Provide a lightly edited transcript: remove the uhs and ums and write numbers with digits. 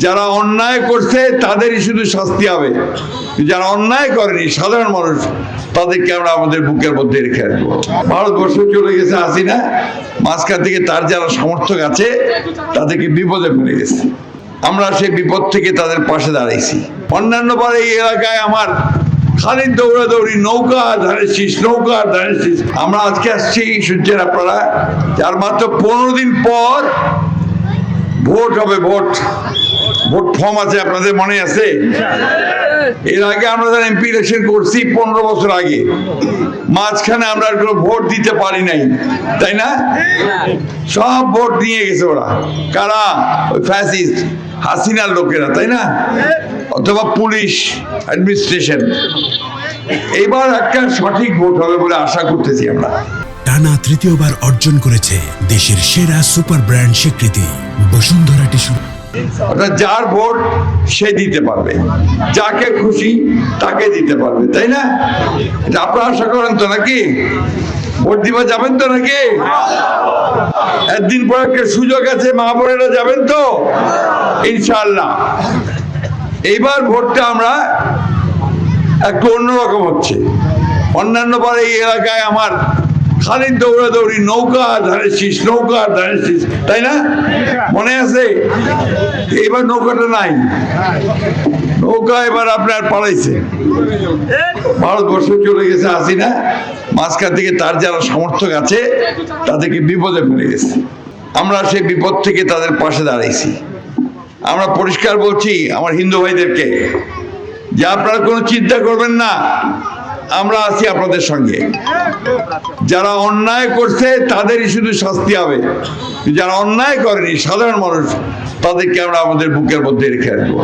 যারা অন্যায় করছে তাদেরই শুধু শাস্তি হবে, যারা অন্যায় করেনি সাধারণ মানুষ তাদেরকে আমরা আমাদের বুকের মধ্যে রেখে রাখবো। ভারতবর্ষ চলে গেছে হাসিনা, মাঝখান থেকে তার যারা সমর্থক আছে তাদেরকে বিপদে ফেলে গেছে। আমরা সেই বিপদ থেকে তাদের পাশে দাঁড়াইছি। অন্যান্য বার এই এলাকায় আমার খালি দৌড়াদৌড়ি, নৌকা ধানের শীষ, নৌকা ধানের শীষ। আমরা আজকে আসছি, শুনছেন আপনারা, যার মাত্র 15 দিন পর ভোট হবে। ভোট ফর্ম আছে, আপনাদের মনে আছে? এর আগে আমরা যারা এমপি ইলেকশন করছি 15 বছর আগে, মাঝখানে আমরা কোনো ভোট দিতে পারি নাই, তাই না? সব ভোট নিয়ে গেছে ওরা। কারা? ওই ফ্যাসিস্ট হাসিনার লোকেরা, তাই না? অথবা পুলিশ অ্যাডমিনিস্ট্রেশন। এবার একটা সঠিক ভোট হবে বলে আশা করতেছি আমরা। টানা তৃতীয়বার অর্জন করেছে দেশের সেরা সুপার ব্র্যান্ড স্বীকৃতি বসুন্ধরা টিস্যু। অর্থাৎ যার ভোট সে দিতে পারবে, যাকে খুশি তাকে দিতে পারবে, তাই না? এটা আপনারা আশা করেন তো নাকি? ভোট দিবা যাবেন তো নাকি? একদিন পর একটা সুযোগ আছে, মা বোনেরা যাবেন তো ইনশাআল্লাহ। এইবার ভোটটা আমরা একটু অন্যরকম হচ্ছে। অন্যান্য বার এই এলাকায় আমার খালি দৌড়াদৌড়ি, নৌকা ধানের শীষ, নৌকা ধানের শীষ, তাই না? মনে আছে? এবার নৌকাটা নাই, নৌকা এবার আপনার পালাইছে। ভারতবর্ষ চলে গেছে হাসিনা, মাঝখান থেকে তার যারা সমর্থক আছে তাদেরকে বিপদে ফেলে গেছে। আমরা সেই বিপদ থেকে তাদের পাশে দাঁড়াইছি। আমরা পরিষ্কার বলছি আমার হিন্দু ভাইদেরকে যে আপনারা কোনো চিন্তা করবেন না, আমরা আছি আপনাদের সঙ্গে। যারা অন্যায় করছে তাদেরই শুধু শাস্তি হবে, যারা অন্যায় করেনি সাধারণ মানুষ তাদেরকে আমরা আমাদের বুকের মধ্যে রেখে রাখবো।